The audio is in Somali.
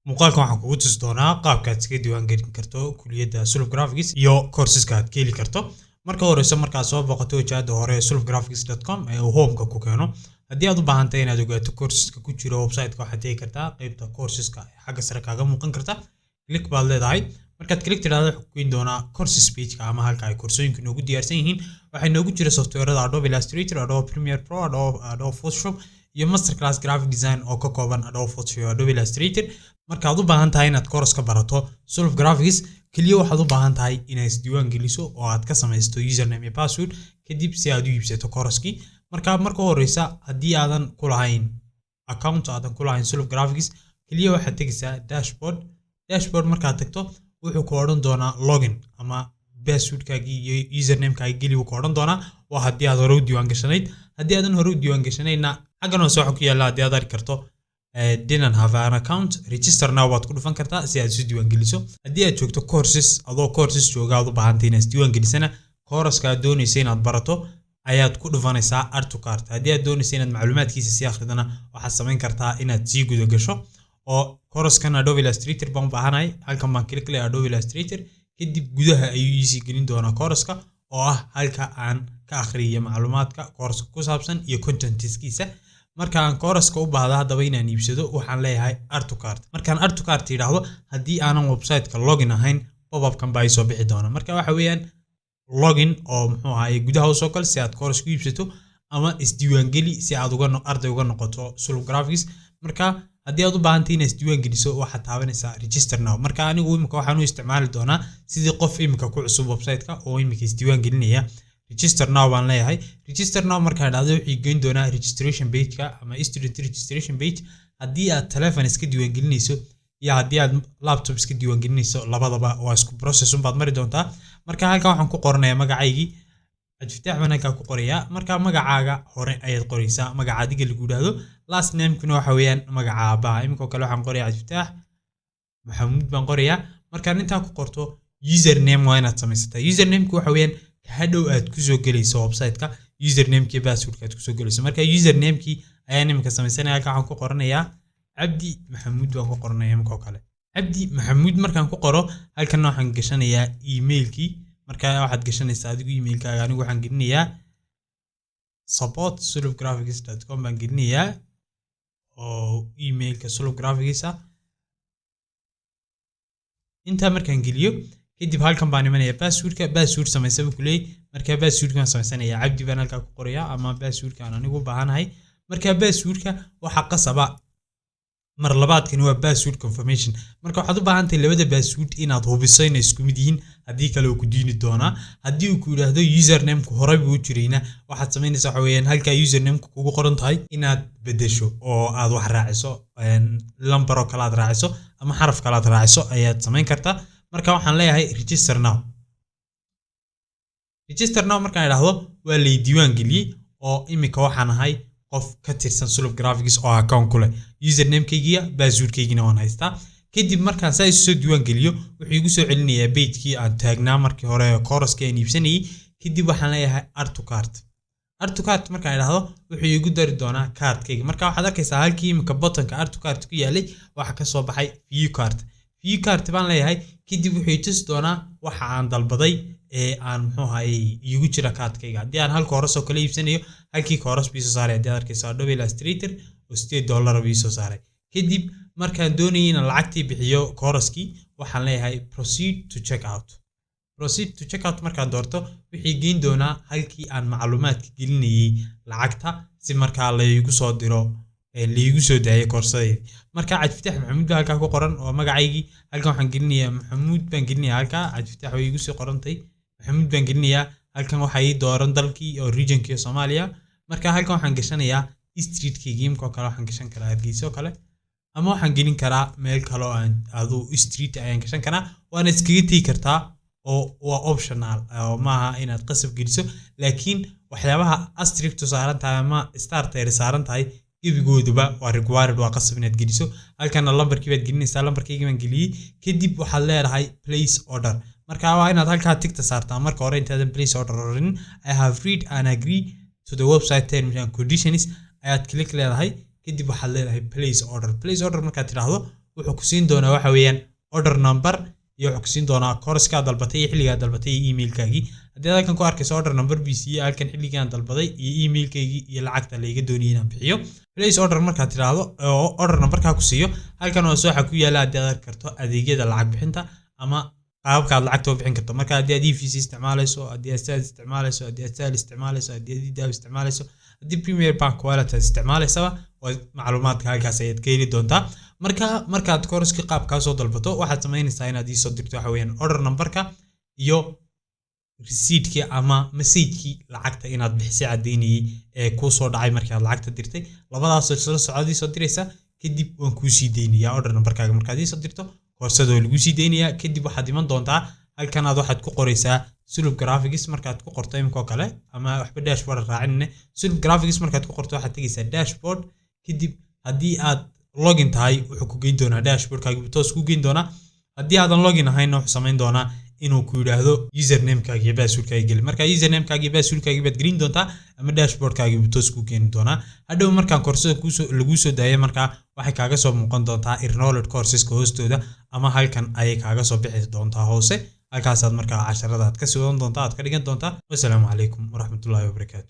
muuqaalkan waxaan kugu tusi doonaa qaabka aad iska diiwaan gelin karto kulliyadda Sulf Graphics iyo courseska aad ka heli karto. Marka horeysa markaad soo booqato website hore sulfgraphics.com ee uu home-ka ku keeno. Haddii aad u baahan tahay inaad ogaato courseska ku jira website-ka waxaad tagi kartaa qaybta courseska ee xagga sare kaaga muuqan karta. Click baad leedahay. Markaad click tiraahdo wuxuu ku keeni doonaa courses page-ka ama halka ay koorsooyinku noogu diyaarsan yihiin. Waxay noogu jira software-ada Adobe Illustrator, Adobe Premiere Pro, Adobe Photoshop iyo Masterclass Graphic Design oo ka kooban Adobe Photoshop iyo Adobe Illustrator. Markaad u baahan tahay inaad course ka barato Sulf Graphics kaliya waxaad u baahan tahay inaad isdiiwaan geliso oo aad ka samaysto username iyo password kadib si aad u iibsato course-kii. Marka horeysa haddii aadan ku lahayn account aadan ku lahayn Sulf Graphics kaliya waxaad tagaysaa dashboard markaad tagto wuxuu ku oran doonaa login ama passwordkaagii iyo username-kaagii geli ku oran doonaa waa haddii aad hore u diiwaan gashanayd. Haddii aadan hore u diiwaan gashanayna xaggan hoose waxa ku yaala haddii aad arki karto didn't have an account register now waad ku dhufan kartaa si aad isu diiwaan geliso. Haddii aad joogto courses jooga aad u baahan tahay inaad isdiiwaan gelisana course-ka aad doonaysa inaad barato ayaad ku dhufanaysaa add to cart. Haddii aad doonaysa inaad macluumaadkiisa sii akhridana waxaad samayn kartaa inaad sii guda gasho oo course-kan Adobe Illustrator baan u baahanahay. Halkan baan click leeyahay Adobe Illustrator kadib gudaha ayuu ii gelin doonaa course-ka oo ah halka aan ka akhriyo macluumaadka course-ka ku saabsan iyo contentskiisa. Marka aan course-ka u baahdo hadaba inaan iibsado waxaan leeyahay add to cart. Markaan add to cart yiraahdo haddii aanan website-ka login ahayn pop-up-kan baa soo bixi doona. Marka waxa weeyaan login oo muxuu ahaayay gudaha soo gal si aad course ku iibsato ama isdiiwaan geli si aad arday uga noqoto Sulf Graphics. Marka haddii aad u baahan tahay inaad isdiiwaan geliso waxaad taabanaysaa register now. Marka anigu imika waxaan u isticmaali doonaa sidii qof imika ku cusub website-ka oo imika isdiiwaan gelinaya. Register now baan leeyahay. Register now markaan dhahdo wuxuu geyn doonaa registration page-ka ama student registration page. Haddii aad telephone iska diiwaan gelinayso iyo haddii aad laptop iska diiwaan gelinayso labadaba waa isku process baad mari doontaa. Marka halkan waxaan ku qoranayaa magacaygii Cabdifataax baan halkan ku qorayaa. Marka magacaaga hore ayaad qoraysaa magaca adiga lagu yiraahdo. Last name-kuna waxa weeyaan magaca aabaha. Imika kale waxaan qorayaa Cabdifataax Maxamuud baan qorayaa. Markaan intaa ku qorto username waa inaad samaysataa. Username-ku waxa weeyaan hadhow aad ku soo galayso website-ka username-kii password-ka aad ku soo galayso. Marka username-kii ayaan imika samaysanaya. Halkan waxaan ku qoranayaa Cabdi Maxamuud baan ku qoranayaa imika kale. Cabdi Maxamuud markaan ku qoro halkan waxaan gashanayaa email-kii. Marka waxaad gashanaysaa adigu email-kaaga anigu waxaan gelinayaa support@sulfgraphics.com baan gelinayaa oo email-ka Sulf Graphics ah. Inta markaan geliyo kadib halkan baan imanayaa password samaysaba kulay. Marka password-ka samaysanayaa Cabdi baan halka ku qorayaa ama password-ka aan anigu u baahanahay. Marka password-ka waxa qasaba mar labaadkani waa password confirmation. Marka waxaad u baahan tahay labada password inaad hubiso inay isku mid yihiin haddii kale uu ku diini doonaa. Haddii uu ku yiraahdo username-ku hore buu u jirayna waxaad samaynaysaa waxa weeyaan halka username-ku kugu qoran tahay inaad bedesho oo aad wax raaciso lambar oo kala aad raaciso ama xaraf kala aad raaciso ayaad samayn kartaa. Marka waxaan leeyahay register now markaan idhaahdo waa la diiwaan geliyay oo imika waxaan ahay qof ka tirsan Sulf Graphics oo account ku leh username-kaygiya password-kaygina waan haystaa. Kadib markaan saa isu soo diiwaan geliyo wuxuu igu soo celinayaa page-kii aan taagnaa markii hore course-ka aan iibsanayay. Kadib waxaan leeyahay add to cart markaan idhaahdo wuxuu igu dari doonaa card-kayga. Marka waxaad arkaysaa halkii imika button-ka add to cart ku yaalay waxa ka soo baxay view cart baan leeyahay. kadib wuxuu tusi doonaa waxa aan dalbaday ee aan muxuu ahaayay igu jira kaadkayga. Haddii aan halka hore soo kala iibsanayo halkii course bii soo saaray haddii aad arkayso Adobe Illustrator oo $8 bii soo saaray. Kadib markaan doonayay in lacagtii bixiyo course-kii waxaan leeyahay proceed to check out markaan doorto wixii geyn doonaa halkii aan macluumaadka gelinayay lacagta si markaa la igu soo diro liigu soo daayay course-dayda. Marka Cabdifataax Maxamuud halka ku qoran oo magacaygii halkan waxaan gelinayaa Maxamuud baan gelinayaa halka Cabdifataax way igu soo qorantay Maxamuud baan gelinayaa halkan waxa ay dooran dalkii oo regionkii Soomaaliya. Marka halkan waxaan gashanayaa street-kii imka kale waxaan gashan karaa Hargeysa kale ama waxaan gelin karaa meel kale oo aan adu street ayaan gashan karaa waana iskaga tagi kartaa oo waa optional oo maaha inaad qasab geliso laakiin waxyaabaha asterisk saaran tahay ama starter saaran tahay gebigooduba waa required waa qasab inaad geliso. Halkan lambarkii baad gelinaysaa lambarkayga baan geliyay kadib waxaad leedahay place order. Marka waa inaad halka tigta saartaa marka hore intaadan place order orin I have read and agree to the website terms and conditions ayaad click leedahay kadib waxaad leedahay place order markaad tiraahdo wuxuu ku siin doonaa waxa weeyaan order number iyo wuxuu ku siin doonaa course-ka dalbatay iyo xilliga dalbatay iyo email-kaagii haddii halkan ku arkayso order number BC halkan xilligan dalbaday iyo email-kaygii iyo lacagta la iga doonayay inaan bixiyo place order markaad tiraahdo oo order number-ka ku siiyo halkan oo waxa ku yaala haddii aad karto adeegyada lacag bixinta ama qaabka aad lacagta u bixin karto marka haddii aad EFC isticmaalayso haddii aad SAD isticmaalayso haddii aad SAL isticmaalayso haddii aad DAB isticmaalayso haddii Premier Bank Wallet isticmaalayso oo macluumaadka halkaas ayaad ka heli doontaa markaad course-ka qaabka soo dalbato waxaad samaynaysaa inaad soo dirto waxa weeyaan order number-ka iyo receipt-ki ama message-ki lacagta inaad bixisay cadeynayay ee ku soo dhacay markaad lacagta dirtay labadaas isla socodii soo diraysa kadib waan ku sii deynayaa order number-kaaga markaad soo dirto koorsada oo lagu sii deynayaa kadib waxaad iman doontaa halkan aad waxaad ku qoraysaa Sulub Graphics markaad ku qorto imko kale ama waxba dashboard raacinne Sulub Graphics markaad ku qorto waxaad tagaysaa dashboard kadib haddii aad login tahay wuxuu ku geyn doonaa dashboard-kaaga toos ku geyn doonaa haddii aadan login ahayn wuxuu samayn doonaa inuu ku yiraahdo username-kaaga iyo password-kaaga geli marka username-kaaga iyo password-kaaga baad gelin doontaa ama dashboard-kaaga toos ku geyn doonaa hadhow markaan koorsada lagu soo daayay marka waxay kaaga soo muuqan doontaa enrolled courses-ka hoostooda ama halkan ayay kaaga soo bixi doontaa hoose halkaas aad markaa casharada aad ka soo doontaa aad ka dhigan doontaa wassalaamu calaykum waraxmatullaahi wabarakaatuh